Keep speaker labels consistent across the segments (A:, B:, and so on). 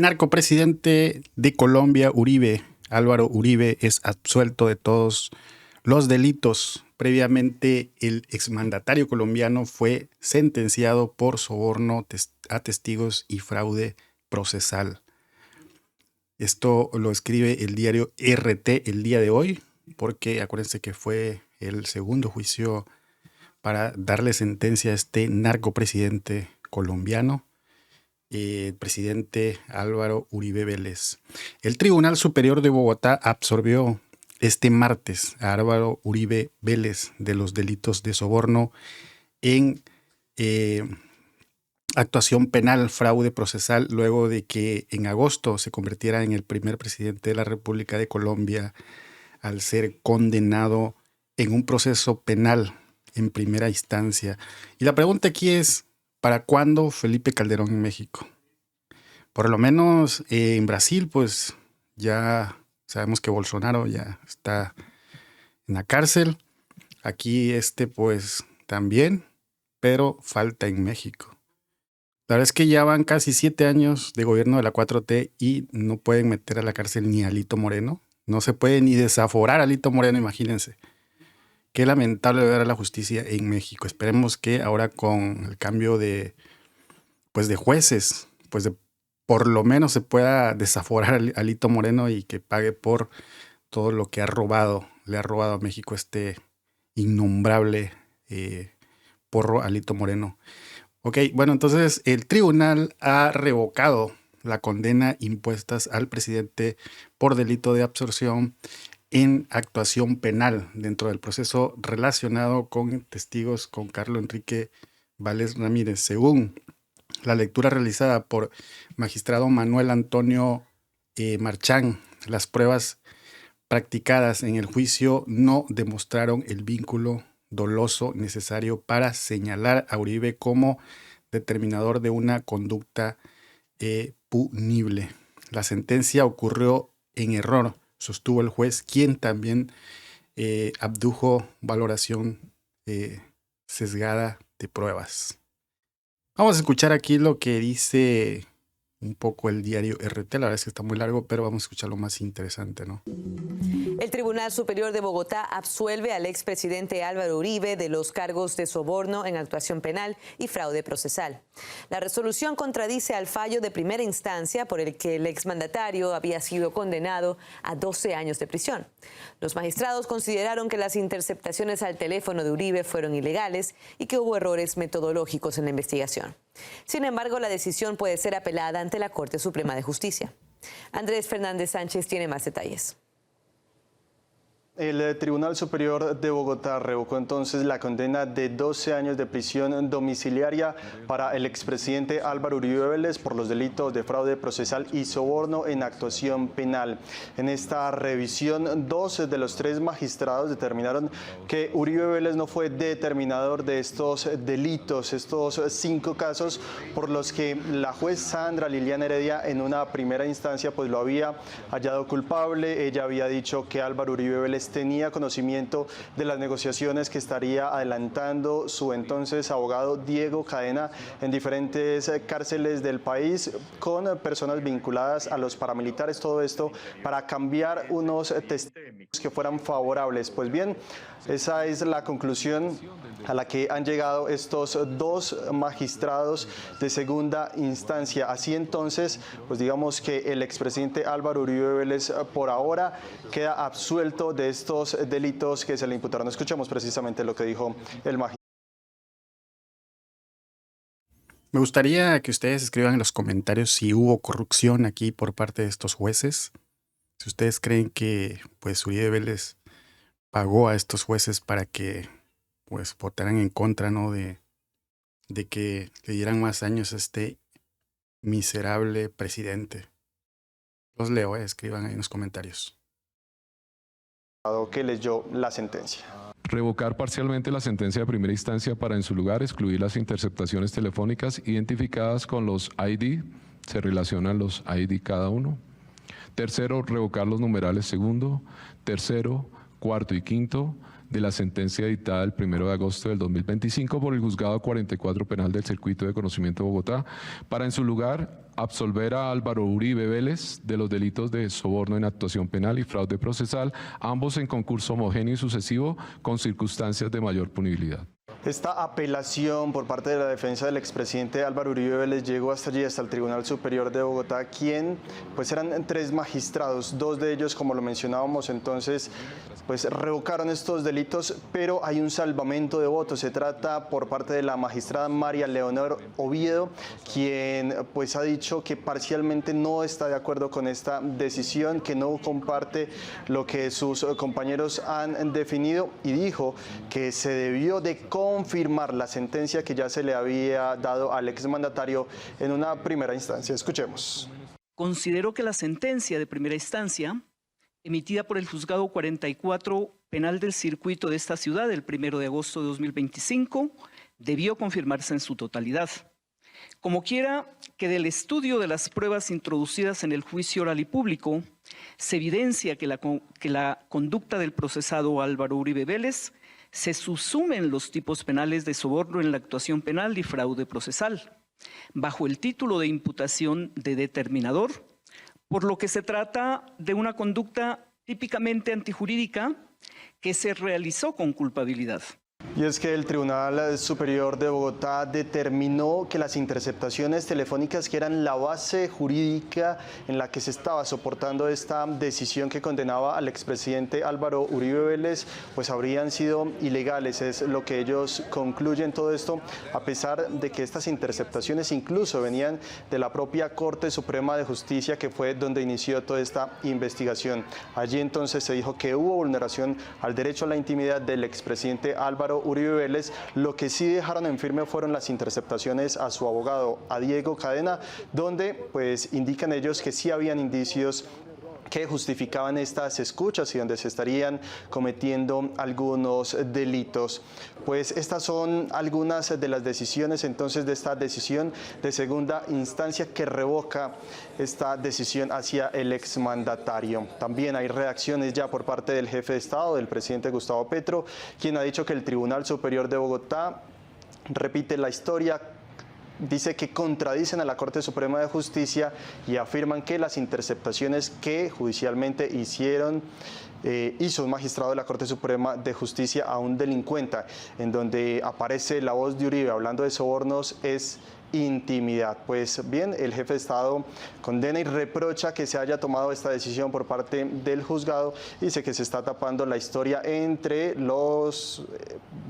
A: Narcopresidente de Colombia, Uribe, Álvaro Uribe, es absuelto de todos los delitos. Previamente, el exmandatario colombiano fue sentenciado por soborno a testigos y fraude procesal. Esto lo escribe el diario RT el día de hoy, porque acuérdense que fue el segundo juicio para darle sentencia a este narcopresidente colombiano, el presidente Álvaro Uribe Vélez. El Tribunal Superior de Bogotá absolvió este martes a Álvaro Uribe Vélez de los delitos de soborno en actuación penal, fraude procesal, luego de que en agosto se convirtiera en el primer presidente de la República de Colombia al ser condenado en un proceso penal en primera instancia. Y la pregunta aquí es, ¿para cuándo Felipe Calderón en México? Por lo menos en Brasil, pues ya sabemos que Bolsonaro ya está en la cárcel. Aquí pues también, pero falta en México. La verdad es que ya van casi 7 años de gobierno de la 4T y no pueden meter a la cárcel ni a Alito Moreno. No se puede ni desaforar a Alito Moreno, imagínense. Qué lamentable ver a la justicia en México. Esperemos que ahora con el cambio de jueces, por lo menos se pueda desaforar a Alito Moreno y que pague por todo lo que le ha robado a México este innombrable porro Alito Moreno. Ok, bueno, entonces el tribunal ha revocado la condena impuestas al presidente por delito de absorción en actuación penal dentro del proceso relacionado con testigos con Carlos Enrique Vélez Ramírez. Según la lectura realizada por magistrado Manuel Antonio Marchán, las pruebas practicadas en el juicio no demostraron el vínculo doloso necesario para señalar a Uribe como determinador de una conducta punible. La sentencia ocurrió en error, sostuvo el juez, quien también abdujo valoración sesgada de pruebas. Vamos a escuchar aquí lo que dice un poco el diario RT. La verdad es que está muy largo, pero vamos a escuchar lo más interesante, ¿no?
B: El Tribunal Superior de Bogotá absuelve al expresidente Álvaro Uribe de los cargos de soborno en actuación penal y fraude procesal. La resolución contradice al fallo de primera instancia por el que el exmandatario había sido condenado a 12 años de prisión. Los magistrados consideraron que las interceptaciones al teléfono de Uribe fueron ilegales y que hubo errores metodológicos en la investigación. Sin embargo, la decisión puede ser apelada ante la Corte Suprema de Justicia. Andrés Fernández Sánchez tiene más detalles.
C: El Tribunal Superior de Bogotá revocó entonces la condena de 12 años de prisión domiciliaria para el expresidente Álvaro Uribe Vélez por los delitos de fraude procesal y soborno en actuación penal. En esta revisión, 2 de los 3 magistrados determinaron que Uribe Vélez no fue determinador de estos delitos, estos 5 casos por los que la juez Sandra Liliana Heredia en una primera instancia pues lo había hallado culpable. Ella había dicho que Álvaro Uribe Vélez tenía conocimiento de las negociaciones que estaría adelantando su entonces abogado Diego Cadena en diferentes cárceles del país con personas vinculadas a los paramilitares, todo esto para cambiar unos testimonios que fueran favorables. Pues bien, esa es la conclusión a la que han llegado estos 2 magistrados de segunda instancia. Así entonces, pues digamos que el expresidente Álvaro Uribe Vélez por ahora queda absuelto de estos delitos que se le imputaron. Escuchemos precisamente lo que dijo el magistrado.
A: Me gustaría que ustedes escriban en los comentarios si hubo corrupción aquí por parte de estos jueces. Si ustedes creen que pues Uribe Vélez pagó a estos jueces para que pues votaran en contra, ¿no? de que le dieran más años a este miserable presidente. Los leo, escriban ahí en los comentarios.
C: Que leyó la sentencia.
D: Revocar parcialmente la sentencia de primera instancia para en su lugar excluir las interceptaciones telefónicas identificadas con los ID, se relacionan los ID cada uno. Tercero, revocar los numerales segundo, tercero, cuarto y quinto de la sentencia dictada el 1 de agosto del 2025 por el Juzgado 44 Penal del Circuito de Conocimiento de Bogotá, para en su lugar absolver a Álvaro Uribe Vélez de los delitos de soborno en actuación penal y fraude procesal, ambos en concurso homogéneo y sucesivo con circunstancias de mayor punibilidad.
C: Esta apelación por parte de la defensa del expresidente Álvaro Uribe Vélez llegó hasta allí, hasta el Tribunal Superior de Bogotá, quien pues eran 3 magistrados, 2 de ellos, como lo mencionábamos entonces, pues revocaron estos delitos, pero hay un salvamento de votos. Se trata por parte de la magistrada María Leonor Oviedo, quien pues ha dicho que parcialmente no está de acuerdo con esta decisión, que no comparte lo que sus compañeros han definido, y dijo que se debió de confirmar la sentencia que ya se le había dado al exmandatario en una primera instancia. Escuchemos.
E: Considero que la sentencia de primera instancia, emitida por el Juzgado 44 Penal del Circuito de esta ciudad el 1 de agosto de 2025, debió confirmarse en su totalidad. Como quiera que del estudio de las pruebas introducidas en el juicio oral y público, se evidencia que la conducta del procesado Álvaro Uribe Vélez se subsumen los tipos penales de soborno en la actuación penal y fraude procesal, bajo el título de imputación de determinador, por lo que se trata de una conducta típicamente antijurídica que se realizó con culpabilidad.
C: Y es que el Tribunal Superior de Bogotá determinó que las interceptaciones telefónicas, que eran la base jurídica en la que se estaba soportando esta decisión que condenaba al expresidente Álvaro Uribe Vélez, pues habrían sido ilegales. Es lo que ellos concluyen. Todo esto a pesar de que estas interceptaciones incluso venían de la propia Corte Suprema de Justicia, que fue donde inició toda esta investigación. Allí entonces se dijo que hubo vulneración al derecho a la intimidad del expresidente Álvaro Uribe Vélez. Lo que sí dejaron en firme fueron las interceptaciones a su abogado, a Diego Cadena, donde pues indican ellos que sí habían indicios que justificaban estas escuchas y donde se estarían cometiendo algunos delitos. Pues estas son algunas de las decisiones entonces de esta decisión de segunda instancia que revoca esta decisión hacia el exmandatario. También hay reacciones ya por parte del jefe de Estado, del presidente Gustavo Petro, quien ha dicho que el Tribunal Superior de Bogotá repite la historia. Dice que contradicen a la Corte Suprema de Justicia y afirman que las interceptaciones que judicialmente hizo un magistrado de la Corte Suprema de Justicia a un delincuente, en donde aparece la voz de Uribe hablando de sobornos, es intimidad. Pues bien, el jefe de Estado condena y reprocha que se haya tomado esta decisión por parte del juzgado. Dice que se está tapando la historia entre los,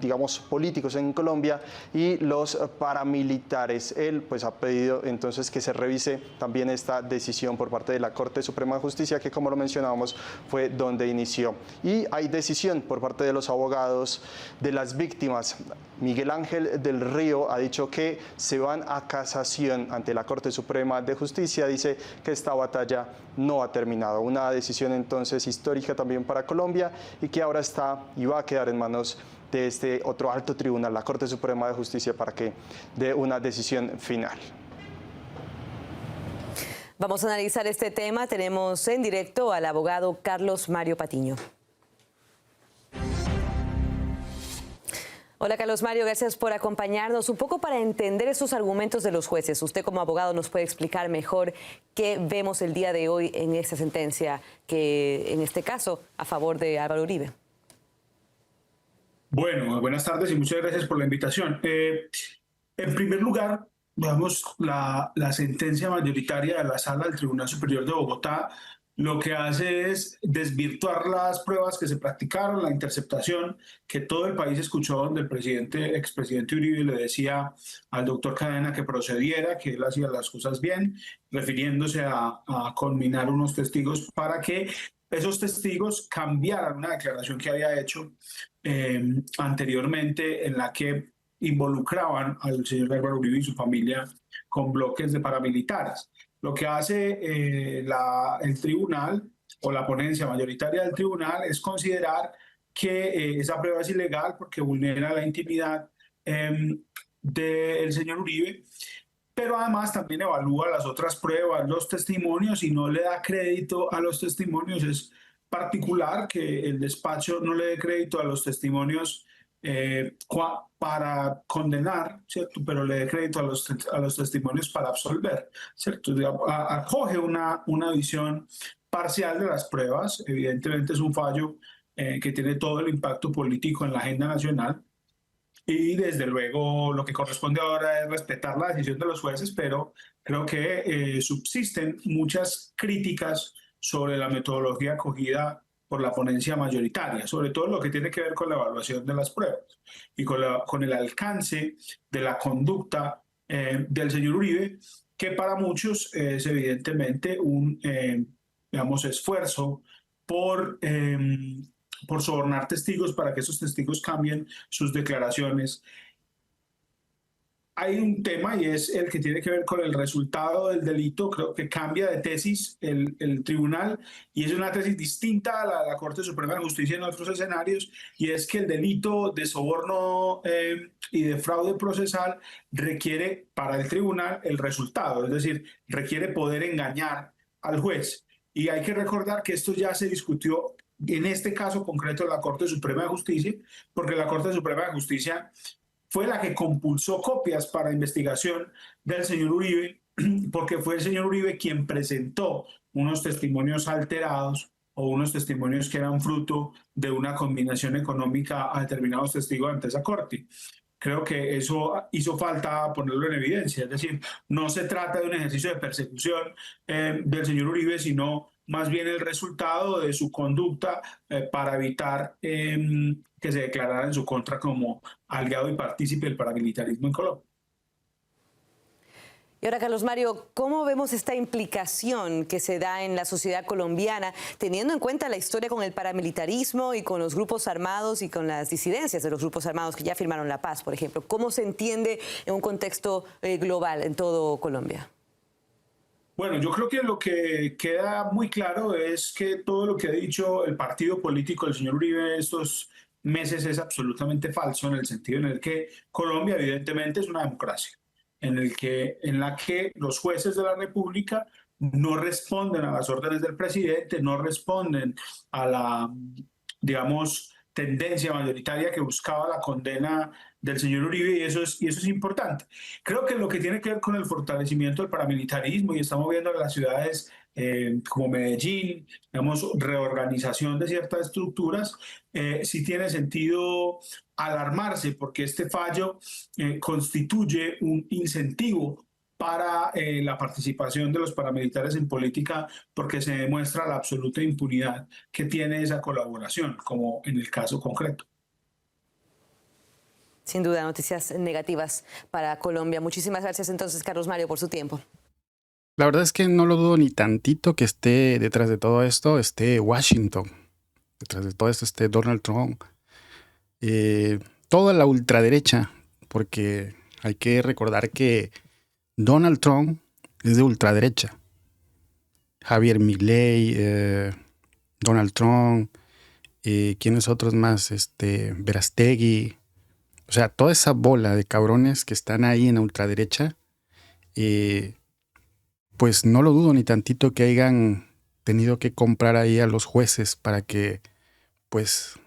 C: digamos, políticos en Colombia y los paramilitares. Él pues ha pedido entonces que se revise también esta decisión por parte de la Corte Suprema de Justicia, que como lo mencionábamos fue donde inició. Y hay decisión por parte de los abogados de las víctimas. Miguel Ángel del Río ha dicho que se van a casación ante la Corte Suprema de Justicia. Dice que esta batalla no ha terminado. Una decisión entonces histórica también para Colombia y que ahora está y va a quedar en manos de este otro alto tribunal, la Corte Suprema de Justicia, para que dé una decisión final.
B: Vamos a analizar este tema. Tenemos en directo al abogado Carlos Mario Patiño. Hola Carlos Mario, gracias por acompañarnos. Un poco para entender esos argumentos de los jueces, usted como abogado nos puede explicar mejor qué vemos el día de hoy en esta sentencia, que en este caso a favor de Álvaro Uribe.
F: Bueno, buenas tardes y muchas gracias por la invitación. En primer lugar, digamos, la sentencia mayoritaria de la Sala del Tribunal Superior de Bogotá lo que hace es desvirtuar las pruebas que se practicaron, la interceptación que todo el país escuchó, donde el expresidente Uribe le decía al doctor Cadena que procediera, que él hacía las cosas bien, refiriéndose a conminar unos testigos para que esos testigos cambiaran una declaración que había hecho anteriormente, en la que involucraban al señor Álvaro Uribe y su familia con bloques de paramilitares. Lo que hace el tribunal o la ponencia mayoritaria del tribunal es considerar que esa prueba es ilegal porque vulnera la intimidad del señor Uribe, pero además también evalúa las otras pruebas, los testimonios, y no le da crédito a los testimonios. Es particular que el despacho no le dé crédito a los testimonios para condenar, ¿cierto? Pero le dé crédito a los testimonios para absolver, ¿cierto? Acoge una visión parcial de las pruebas. Evidentemente es un fallo que tiene todo el impacto político en la agenda nacional. Y desde luego lo que corresponde ahora es respetar la decisión de los jueces, pero creo que subsisten muchas críticas sobre la metodología acogida por la ponencia mayoritaria, sobre todo lo que tiene que ver con la evaluación de las pruebas y con el alcance de la conducta del señor Uribe, que para muchos es evidentemente un digamos, esfuerzo por sobornar testigos para que esos testigos cambien sus declaraciones. Hay un tema y es el que tiene que ver con el resultado del delito. Creo que cambia de tesis el tribunal y es una tesis distinta a la Corte Suprema de Justicia en otros escenarios, y es que el delito de soborno y de fraude procesal requiere para el tribunal el resultado, es decir, requiere poder engañar al juez. Y hay que recordar que esto ya se discutió en este caso concreto en la Corte Suprema de Justicia, porque la Corte Suprema de Justicia fue la que compulsó copias para investigación del señor Uribe, porque fue el señor Uribe quien presentó unos testimonios alterados o unos testimonios que eran fruto de una combinación económica a determinados testigos ante esa corte. Creo que eso hizo falta ponerlo en evidencia, es decir, no se trata de un ejercicio de persecución del señor Uribe, sino más bien el resultado de su conducta para evitar que se declarara en su contra como aliado y partícipe del paramilitarismo en Colombia.
B: Y ahora, Carlos Mario, ¿cómo vemos esta implicación que se da en la sociedad colombiana, teniendo en cuenta la historia con el paramilitarismo y con los grupos armados y con las disidencias de los grupos armados que ya firmaron la paz, por ejemplo? ¿Cómo se entiende en un contexto global en todo Colombia?
F: Bueno, yo creo que lo que queda muy claro es que todo lo que ha dicho el partido político del señor Uribe estos meses es absolutamente falso, en el sentido en el que Colombia evidentemente es una democracia, en la que los jueces de la República no responden a las órdenes del presidente, no responden a la, digamos, tendencia mayoritaria que buscaba la condena del señor Uribe, y eso es importante. Creo que lo que tiene que ver con el fortalecimiento del paramilitarismo, y estamos viendo en las ciudades como Medellín, digamos, reorganización de ciertas estructuras, sí tiene sentido alarmarse, porque este fallo constituye un incentivo para la participación de los paramilitares en política, porque se demuestra la absoluta impunidad que tiene esa colaboración, como en el caso concreto.
B: Sin duda, noticias negativas para Colombia. Muchísimas gracias entonces, Carlos Mario, por su tiempo.
A: La verdad es que no lo dudo ni tantito que esté detrás de todo esto, esté Washington, detrás de todo esto esté Donald Trump, toda la ultraderecha, porque hay que recordar que Donald Trump es de ultraderecha. Javier Milei, Donald Trump, ¿quiénes otros más? Verástegui. O sea, toda esa bola de cabrones que están ahí en la ultraderecha, pues no lo dudo ni tantito que hayan tenido que comprar ahí a los jueces para que, pues,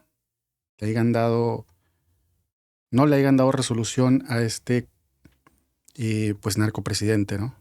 A: no le hayan dado resolución a este, pues, narcopresidente, ¿no?